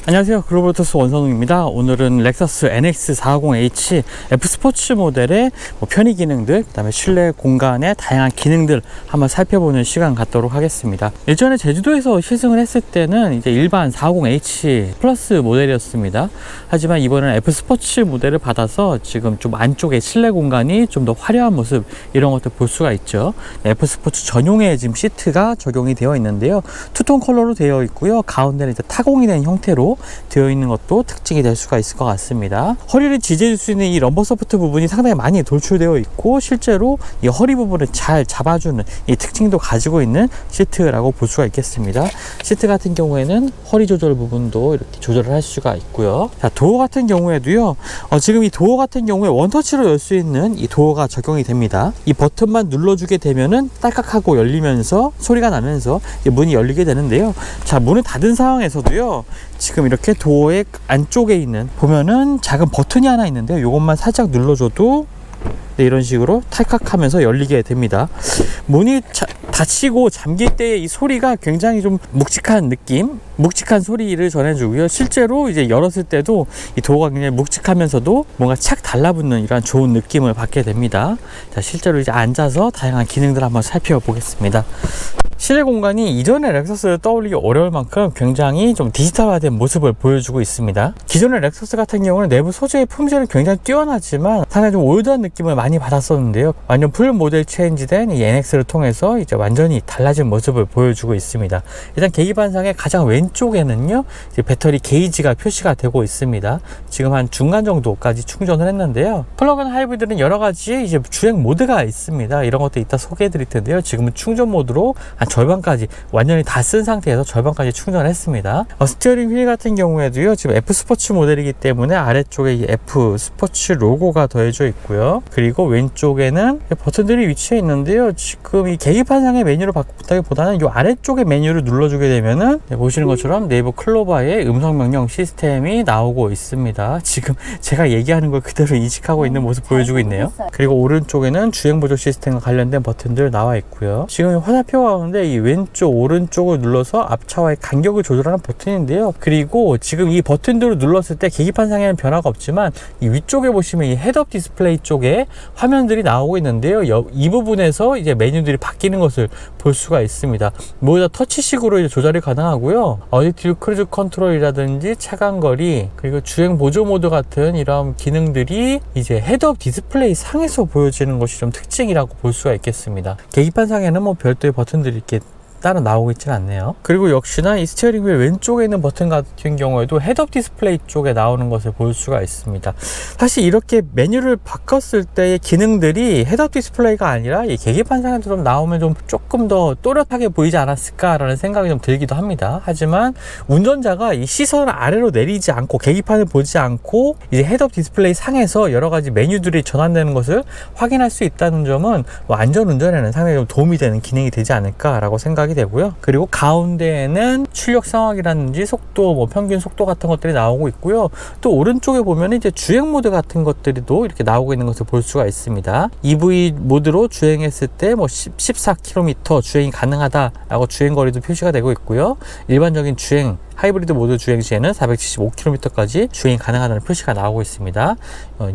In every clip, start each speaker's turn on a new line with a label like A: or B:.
A: 안녕하세요, 글로벌토스 원선웅입니다. 오늘은 렉서스 NX450H F 스포츠 모델의 편의 기능들, 그 다음에 실내 공간의 다양한 기능들 한번 살펴보는 시간 갖도록 하겠습니다. 예전에 제주도에서 시승을 했을 때는 이제 일반 450H 플러스 모델이었습니다. 하지만 이번에는 F 스포츠 모델을 받아서 지금 좀 안쪽에 실내 공간이 좀 더 화려한 모습, 이런 것들 볼 수가 있죠. F 스포츠 전용의 지금 시트가 적용이 되어 있는데요. 투톤 컬러로 되어 있고요. 가운데는 이제 타공이 된 형태로 되어 있는 것도 특징이 될 수가 있을 것 같습니다. 허리를 지지해줄 수 있는 이 럼버 서포트 부분이 상당히 많이 돌출되어 있고, 실제로 이 허리 부분을 잘 잡아주는 이 특징도 가지고 있는 시트라고 볼 수가 있겠습니다. 시트 같은 경우에는 허리 조절 부분도 이렇게 조절을 할 수가 있고요. 자, 도어 같은 경우에도요, 지금 이 도어 같은 경우에 원터치로 열 수 있는 이 도어가 적용이 됩니다. 이 버튼만 눌러주게 되면은 딸깍하고 열리면서 소리가 나면서 문이 열리게 되는데요. 자, 문을 닫은 상황에서도요, 지금 이렇게 도어의 안쪽에 있는, 보면은 작은 버튼이 하나 있는데요. 이것만 살짝 눌러줘도 이런 식으로 탈칵하면서 열리게 됩니다. 문이 닫히고 잠길 때의 이 소리가 굉장히 좀 묵직한 느낌, 묵직한 소리를 전해주고요. 실제로 이제 열었을 때도 이 도어가 굉장히 묵직하면서도 뭔가 착 달라붙는 이런 좋은 느낌을 받게 됩니다. 자, 실제로 이제 앉아서 다양한 기능들 한번 살펴보겠습니다. 실내 공간이 이전의 렉서스를 떠올리기 어려울 만큼 굉장히 좀 디지털화된 모습을 보여주고 있습니다. 기존의 렉서스 같은 경우는 내부 소재의 품질은 굉장히 뛰어나지만 상당히 좀 올드한 느낌을 많이 받았었는데요. 완전 풀 모델 체인지된 이 NX를 통해서 이제 완전히 달라진 모습을 보여주고 있습니다. 일단 계기판상의 가장 왼쪽에는요, 이제 배터리 게이지가 표시가 되고 있습니다. 지금 한 중간 정도까지 충전을 했는데요. 플러그인 하이브리드는 여러 가지 이제 주행 모드가 있습니다. 이런 것도 이따 소개해 드릴 텐데요. 지금은 충전 모드로 한 절반까지, 완전히 다 쓴 상태에서 절반까지 충전했습니다. 스티어링 휠 같은 경우에도요, 지금 F 스포츠 모델이기 때문에 아래쪽에 이 F 스포츠 로고가 더해져 있고요. 그리고 왼쪽에는 버튼들이 위치해 있는데요. 지금 이 계기판상의 메뉴를 바꾸다기보다는 이 아래쪽에 메뉴를 눌러주게 되면은 보시는 것처럼 네이버 클로바의 음성 명령 시스템이 나오고 있습니다. 지금 제가 얘기하는 걸 그대로 인식하고 있는 모습 보여주고 있네요. 그리고 오른쪽에는 주행 보조 시스템과 관련된 버튼들 나와 있고요. 지금 화살표 가운데 이 왼쪽 오른쪽을 눌러서 앞차와의 간격을 조절하는 버튼인데요. 그리고 지금 이 버튼들을 눌렀을 때 계기판상에는 변화가 없지만 이 위쪽에 보시면 이 헤드업 디스플레이 쪽에 화면들이 나오고 있는데요. 이 부분에서 이제 메뉴들이 바뀌는 것을 볼 수가 있습니다. 모두 다 터치식으로 이제 조절이 가능하고요. 어댑티브 크루즈 컨트롤이라든지 차간거리, 그리고 주행 보조 모드 같은 이런 기능들이 이제 헤드업 디스플레이 상에서 보여지는 것이 좀 특징이라고 볼 수가 있겠습니다. 계기판상에는 뭐 별도의 버튼들이 이렇게 따로 나오고 있지는 않네요. 그리고 역시나 이 스티어링 휠 왼쪽에 있는 버튼 같은 경우에도 헤드업 디스플레이 쪽에 나오는 것을 볼 수가 있습니다. 사실 이렇게 메뉴를 바꿨을 때의 기능들이 헤드업 디스플레이가 아니라 이 계기판상에도 좀 나오면 좀 조금 더 또렷하게 보이지 않았을까라는 생각이 좀 들기도 합니다. 하지만 운전자가 이 시선을 아래로 내리지 않고 계기판을 보지 않고 이제 헤드업 디스플레이 상에서 여러 가지 메뉴들이 전환되는 것을 확인할 수 있다는 점은 안전 운전에는 상당히 좀 도움이 되는 기능이 되지 않을까라고 생각이 되고요. 그리고 가운데에는 출력 상황이라든지 속도, 평균 속도 같은 것들이 나오고 있고요. 또 오른쪽에 보면 이제 주행 모드 같은 것들도 이렇게 나오고 있는 것을 볼 수가 있습니다. EV 모드로 주행했을 때 14km 주행이 가능하다라고 주행 거리도 표시가 되고 있고요. 일반적인 주행 하이브리드 모드 주행 시에는 475km까지 주행이 가능하다는 표시가 나오고 있습니다.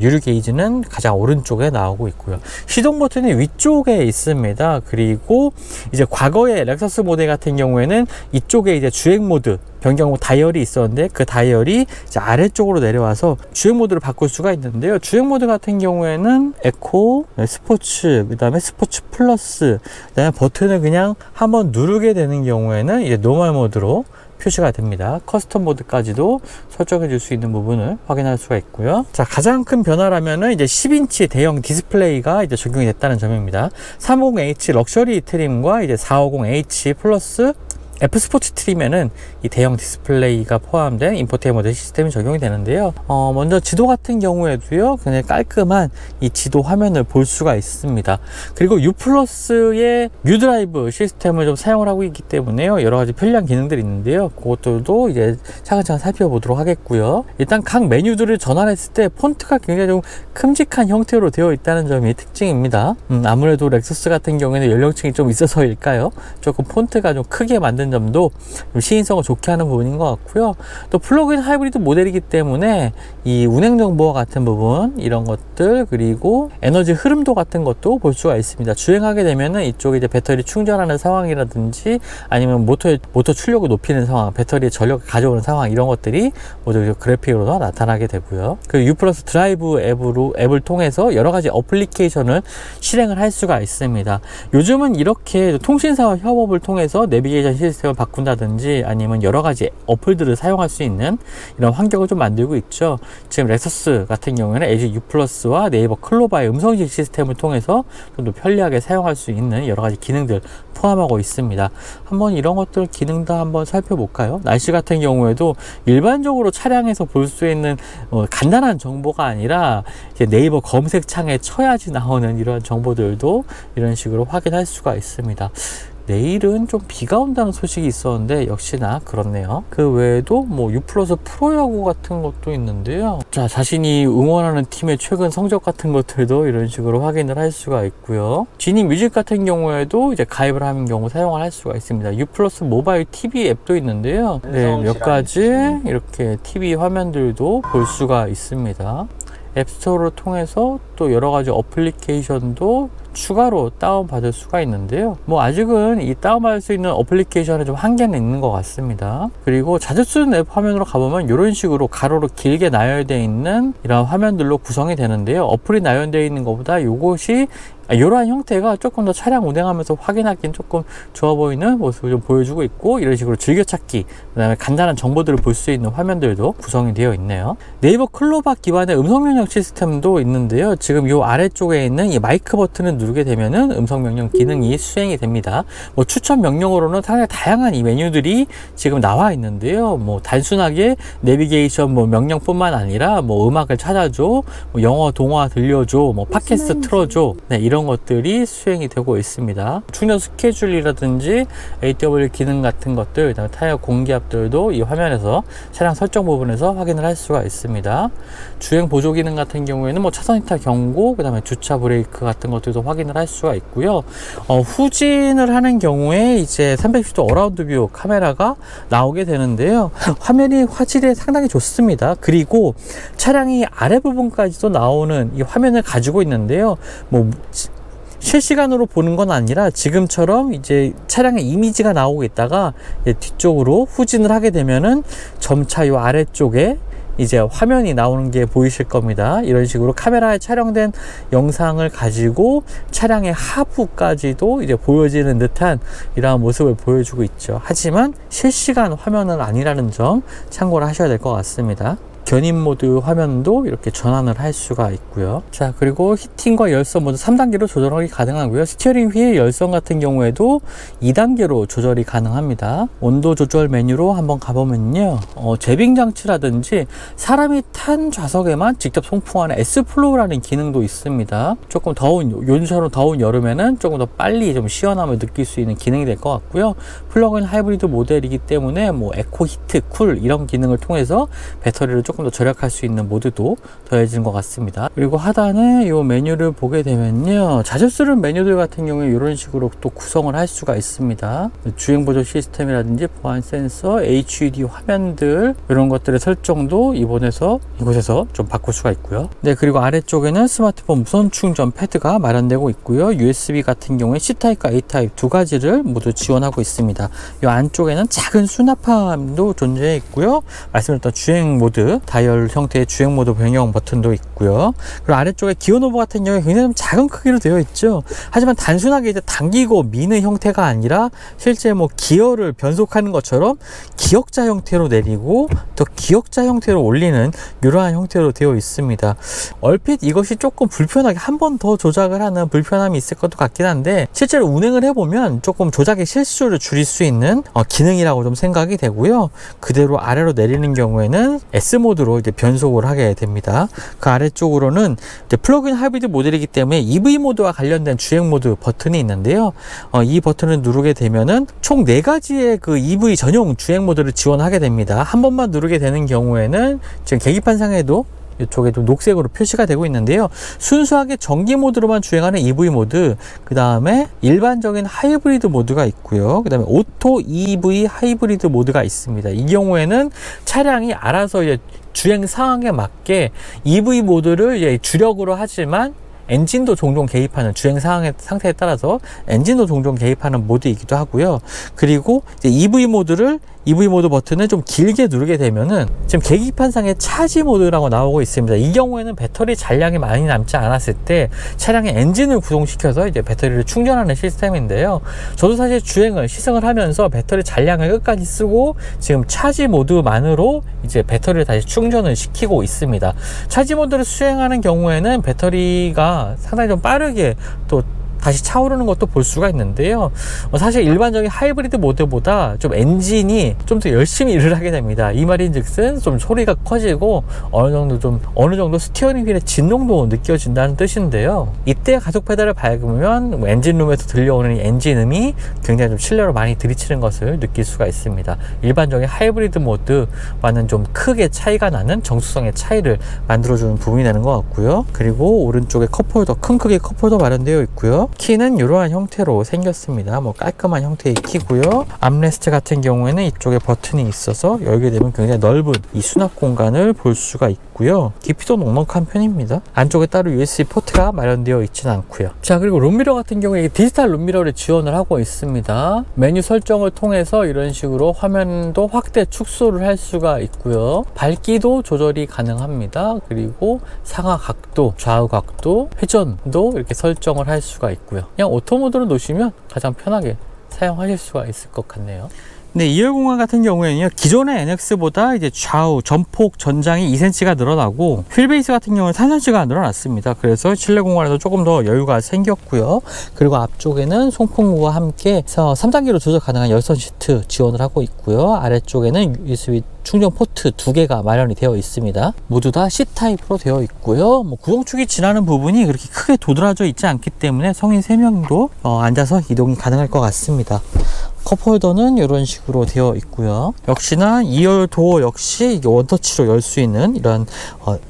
A: 유류 게이지는 가장 오른쪽에 나오고 있고요. 시동 버튼이 위쪽에 있습니다. 그리고 이제 과거의 렉서스 모델 같은 경우에는 이쪽에 이제 주행 모드 변경 다이얼이 있었는데 그 다이얼이 이제 아래쪽으로 내려와서 주행 모드를 바꿀 수가 있는데요. 주행 모드 같은 경우에는 에코, 스포츠, 그 다음에 스포츠 플러스, 그 다음에 버튼을 그냥 한번 누르게 되는 경우에는 이제 노멀 모드로 표시가 됩니다. 커스텀 모드까지도 설정해 줄 수 있는 부분을 확인할 수가 있고요. 자, 가장 큰 변화라면은 이제 10인치 대형 디스플레이가 이제 적용이 됐다는 점입니다. 350H 럭셔리 트림과 이제 450H 플러스 F 스포츠 트림에는 이 대형 디스플레이가 포함된 인포테인먼트 시스템이 적용이 되는데요. 먼저 지도 같은 경우에도요, 굉장히 깔끔한 이 지도 화면을 볼 수가 있습니다. 그리고 U 플러스의 U 드라이브 시스템을 좀 사용을 하고 있기 때문에요, 여러 가지 편리한 기능들이 있는데요. 그것들도 이제 차근차근 살펴보도록 하겠고요. 일단 각 메뉴들을 전환했을 때 폰트가 굉장히 좀 큼직한 형태로 되어 있다는 점이 특징입니다. 아무래도 렉서스 같은 경우에는 연령층이 좀 있어서일까요? 조금 폰트가 좀 크게 만든 있는 점도 좀 시인성을 좋게 하는 부분인 것 같고요. 또 플러그인 하이브리드 모델이기 때문에 이 운행 정보와 같은 부분, 이런 것들, 그리고 에너지 흐름도 같은 것도 볼 수가 있습니다. 주행하게 되면은 이쪽에 이제 배터리 충전하는 상황이라든지 아니면 모터 출력을 높이는 상황, 배터리의 전력을 가져오는 상황, 이런 것들이 모두 그래픽으로 나타나게 되고요. 그 U 플러스 드라이브 앱을 통해서 여러 가지 어플리케이션을 실행을 할 수가 있습니다. 요즘은 이렇게 통신사와 협업을 통해서 내비게이션 시스템을 바꾼다든지 아니면 여러 가지 어플들을 사용할 수 있는 이런 환경을 좀 만들고 있죠. 지금 렉서스 같은 경우에는 LG U 플러스와 네이버 클로바의 음성인식 시스템을 통해서 좀 더 편리하게 사용할 수 있는 여러 가지 기능들 포함하고 있습니다. 한번 이런 것들 기능도 한번 살펴볼까요? 날씨 같은 경우에도 일반적으로 차량에서 볼 수 있는 간단한 정보가 아니라 이제 네이버 검색창에 쳐야지 나오는 이런 정보들도 이런 식으로 확인할 수가 있습니다. 내일은 좀 비가 온다는 소식이 있었는데 역시나 그렇네요. 그 외에도 뭐 U 플러스 프로야구 같은 것도 있는데요. 자, 자신이 응원하는 팀의 최근 성적 같은 것들도 이런 식으로 확인을 할 수가 있고요. 지니 뮤직 같은 경우에도 이제 가입을 하는 경우 사용을 할 수가 있습니다. U 플러스 모바일 TV 앱도 있는데요. 네, 몇 가지 이렇게 TV 화면들도 볼 수가 있습니다. 앱스토어를 통해서 또 여러 가지 어플리케이션도 추가로 다운받을 수가 있는데요. 뭐 아직은 이 다운받을 수 있는 어플리케이션에 좀 한계는 있는 것 같습니다. 그리고 자주 쓰는 앱 화면으로 가보면 이런 식으로 가로로 길게 나열되어 있는 이런 화면들로 구성이 되는데요. 어플이 나열되어 있는 것보다 이것이 이러한 형태가 조금 더 차량 운행하면서 확인하기는 조금 좋아 보이는 모습을 좀 보여주고 있고, 이런 식으로 즐겨찾기, 그 다음에 간단한 정보들을 볼 수 있는 화면들도 구성이 되어 있네요. 네이버 클로바 기반의 음성 명령 시스템도 있는데요. 지금 이 아래쪽에 있는 이 마이크 버튼을 누르게 되면은 음성 명령 기능이 수행이 됩니다. 뭐 추천 명령으로는 상당히 다양한 이 메뉴들이 지금 나와 있는데요. 뭐 단순하게 내비게이션 뭐 명령뿐만 아니라 뭐 음악을 찾아줘, 뭐 영어 동화 들려줘, 뭐 팟캐스트 틀어줘, 네, 이런 것들이 수행이 되고 있습니다. 충전 스케줄이라든지 AW 기능 같은 것들, 그다음에 타이어 공기압들도 이 화면에서 차량 설정 부분에서 확인을 할 수가 있습니다. 주행 보조 기능 같은 경우에는 뭐 차선 이탈 경고, 그다음에 주차 브레이크 같은 것들도 확인을 할 수가 있고요. 후진을 하는 경우에 이제 360도 어라운드 뷰 카메라가 나오게 되는데요. 화면이 화질이 상당히 좋습니다. 그리고 차량이 아래 부분까지도 나오는 이 화면을 가지고 있는데요. 뭐 실시간으로 보는 건 아니라 지금처럼 이제 차량의 이미지가 나오고 있다가 뒤쪽으로 후진을 하게 되면은 점차 이 아래쪽에 이제 화면이 나오는 게 보이실 겁니다. 이런 식으로 카메라에 촬영된 영상을 가지고 차량의 하부까지도 이제 보여지는 듯한 이러한 모습을 보여주고 있죠. 하지만 실시간 화면은 아니라는 점 참고를 하셔야 될 것 같습니다. 견인 모드 화면도 이렇게 전환을 할 수가 있고요. 자, 그리고 히팅과 열선 모두 3단계로 조절하기 가능하고요. 스티어링 휠 열선 같은 경우에도 2단계로 조절이 가능합니다. 온도 조절 메뉴로 한번 가보면요. 제빙 장치라든지 사람이 탄 좌석에만 직접 송풍하는 S플로우라는 기능도 있습니다. 조금 요즘처럼 더운 여름에는 조금 더 빨리 좀 시원함을 느낄 수 있는 기능이 될 것 같고요. 플러그인 하이브리드 모델이기 때문에 뭐 에코 히트, 쿨 이런 기능을 통해서 배터리를 조금 더 절약할 수 있는 모드도 더해진 것 같습니다. 그리고 하단에 이 메뉴를 보게 되면요, 자주 쓰는 메뉴들 같은 경우에 이런 식으로 또 구성을 할 수가 있습니다. 주행 보조 시스템이라든지 보안 센서, HUD 화면들 이런 것들의 설정도 이곳에서 좀 바꿀 수가 있고요. 네, 그리고 아래쪽에는 스마트폰 무선 충전 패드가 마련되고 있고요. USB 같은 경우에 C타입과 A타입 두 가지를 모두 지원하고 있습니다. 이 안쪽에는 작은 수납함도 존재해 있고요. 말씀드렸던 주행 모드 다이얼 형태의 주행 모드 변경 버튼도 있고요. 그리고 아래쪽에 기어 노브 같은 경우에 굉장히 좀 작은 크기로 되어 있죠. 하지만 단순하게 이제 당기고 미는 형태가 아니라 실제 뭐 기어를 변속하는 것처럼 기역자 형태로 내리고 또 기역자 형태로 올리는 이러한 형태로 되어 있습니다. 얼핏 이것이 조금 불편하게 한 번 더 조작을 하는 불편함이 있을 것도 같긴 한데, 실제로 운행을 해보면 조금 조작의 실수를 줄일 수 있는 기능이라고 좀 생각이 되고요. 그대로 아래로 내리는 경우에는 S 모드로 이제 변속을 하게 됩니다. 그 아래쪽으로는 이제 플러그인 하이브리드 모델이기 때문에 EV 모드와 관련된 주행 모드 버튼이 있는데요. 이 버튼을 누르게 되면은 총 4가지의 그 EV 전용 주행 모드를 지원하게 됩니다. 한 번만 누르게 되는 경우에는 지금 계기판상에도 이쪽에 좀 녹색으로 표시가 되고 있는데요. 순수하게 전기 모드로만 주행하는 EV 모드, 그 다음에 일반적인 하이브리드 모드가 있고요. 그 다음에 오토 EV 하이브리드 모드가 있습니다. 이 경우에는 차량이 알아서 이제 주행 상황에 맞게 EV 모드를 이제 주력으로 하지만 엔진도 종종 개입하는, 주행 상태에 따라서 엔진도 종종 개입하는 모드이기도 하고요. 그리고 이제 EV 모드 버튼을 좀 길게 누르게 되면은 지금 계기판상에 차지 모드라고 나오고 있습니다. 이 경우에는 배터리 잔량이 많이 남지 않았을 때 차량의 엔진을 구동시켜서 이제 배터리를 충전하는 시스템인데요. 저도 사실 시승을 하면서 배터리 잔량을 끝까지 쓰고 지금 차지 모드만으로 이제 배터리를 다시 충전을 시키고 있습니다. 차지 모드를 수행하는 경우에는 배터리가 상당히 좀 빠르게 또 다시 차오르는 것도 볼 수가 있는데요. 사실 일반적인 하이브리드 모드보다 좀 엔진이 좀 더 열심히 일을 하게 됩니다. 이 말인즉슨 좀 소리가 커지고 어느 정도 스티어링 휠의 진동도 느껴진다는 뜻인데요. 이때 가속 페달을 밟으면 엔진룸에서 들려오는 엔진음이 굉장히 좀 실내로 많이 들이치는 것을 느낄 수가 있습니다. 일반적인 하이브리드 모드와는 좀 크게 차이가 나는 정수성의 차이를 만들어주는 부분이 되는 것 같고요. 그리고 오른쪽에 컵홀더, 큰 크기의 컵홀더 마련되어 있고요. 키는 이러한 형태로 생겼습니다. 깔끔한 형태의 키고요. 암레스트 같은 경우에는 이쪽에 버튼이 있어서 열게 되면 굉장히 넓은 이 수납 공간을 볼 수가 있고요. 깊이도 넉넉한 편입니다. 안쪽에 따로 USB 포트가 마련되어 있지는 않고요. 자, 그리고 룸미러 같은 경우에 디지털 룸미러를 지원을 하고 있습니다. 메뉴 설정을 통해서 이런 식으로 화면도 확대 축소를 할 수가 있고요. 밝기도 조절이 가능합니다. 그리고 상하 각도, 좌우 각도, 회전도 이렇게 설정을 할 수가 있고요. 그냥 오토 모드로 놓으시면 가장 편하게 사용하실 수가 있을 것 같네요. 네, 2열 공간 같은 경우에는요, 기존의 NX보다 이제 좌우 전폭 전장이 2cm가 늘어나고 휠베이스 같은 경우는 3cm가 늘어났습니다. 그래서 실내 공간에도 조금 더 여유가 생겼고요. 그리고 앞쪽에는 송풍구와 함께 3단계로 조절 가능한 열선 시트 지원을 하고 있고요. 아래쪽에는 USB 충전 포트 2개가 마련이 되어 있습니다. 모두 다 C타입으로 되어 있고요. 구동축이 지나는 부분이 그렇게 크게 도드라져 있지 않기 때문에 성인 3명도 앉아서 이동이 가능할 것 같습니다. 컵홀더는 이런 식으로 되어 있고요. 역시나 2열 도어 역시 이게 원터치로 열 수 있는 이런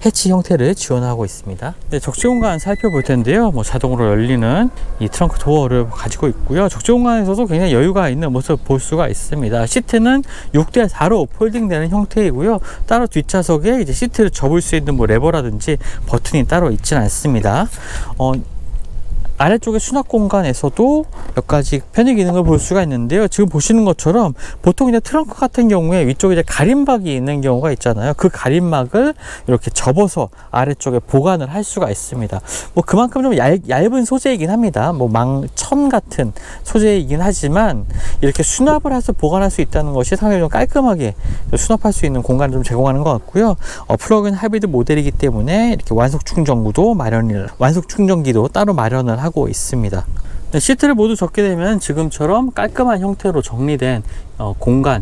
A: 해치 형태를 지원하고 있습니다. 네, 적재 공간 살펴볼 텐데요. 자동으로 열리는 이 트렁크 도어를 가지고 있고요. 적재 공간에서도 굉장히 여유가 있는 모습을 볼 수가 있습니다. 시트는 6대4로 폴딩되는 형태이고요. 따로 뒷좌석에 이제 시트를 접을 수 있는 레버라든지 버튼이 따로 있지는 않습니다. 아래쪽에 수납 공간에서도 몇 가지 편의 기능을 볼 수가 있는데요. 지금 보시는 것처럼 보통 이제 트렁크 같은 경우에 위쪽에 이제 가림막이 있는 경우가 있잖아요. 그 가림막을 이렇게 접어서 아래쪽에 보관을 할 수가 있습니다. 그만큼 좀 얇은 소재이긴 합니다. 천 같은 소재이긴 하지만 이렇게 수납을 해서 보관할 수 있다는 것이 상당히 좀 깔끔하게 수납할 수 있는 공간을 좀 제공하는 것 같고요. 플러그인 하이브리드 모델이기 때문에 이렇게 완속 충전기도 따로 마련을 하고 있습니다. 네, 시트를 모두 접게 되면 지금처럼 깔끔한 형태로 정리된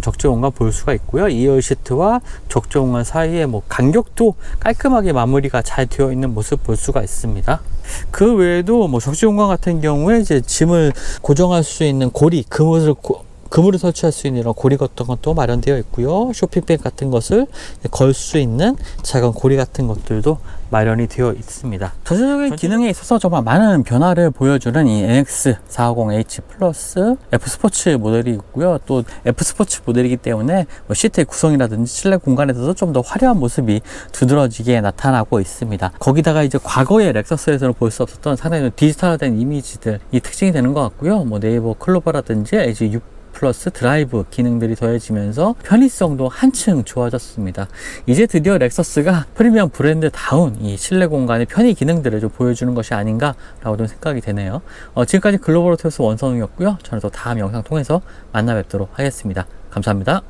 A: 적재 공간 볼 수가 있고요. 2열 시트와 적재 공간 사이에 간격도 깔끔하게 마무리가 잘 되어 있는 모습 볼 수가 있습니다. 그 외에도 적재 공간 같은 경우에 이제 짐을 고정할 수 있는 고리, 그물을 설치할 수 있는 이런 고리 같은 것도 마련되어 있고요. 쇼핑백 같은 것을 걸 수 있는 작은 고리 같은 것들도 마련이 되어 있습니다. 전체적인 기능에 있어서 정말 많은 변화를 보여주는 이 NX450H 플러스 F 스포츠 모델이 있고요. 또 F 스포츠 모델이기 때문에 시트의 구성이라든지 실내 공간에서도 좀 더 화려한 모습이 두드러지게 나타나고 있습니다. 거기다가 이제 과거의 렉서스에서는 볼 수 없었던 상당히 디지털화된 이미지들이 특징이 되는 것 같고요. 네이버 클로버라든지 LG U 플러스 드라이브 기능들이 더해지면서 편의성도 한층 좋아졌습니다. 이제 드디어 렉서스가 프리미엄 브랜드다운 이 실내 공간의 편의 기능들을 좀 보여주는 것이 아닌가라고 좀 생각이 되네요. 지금까지 글로벌 오토스 원선웅이었고요. 저는 또 다음 영상 통해서 만나 뵙도록 하겠습니다. 감사합니다.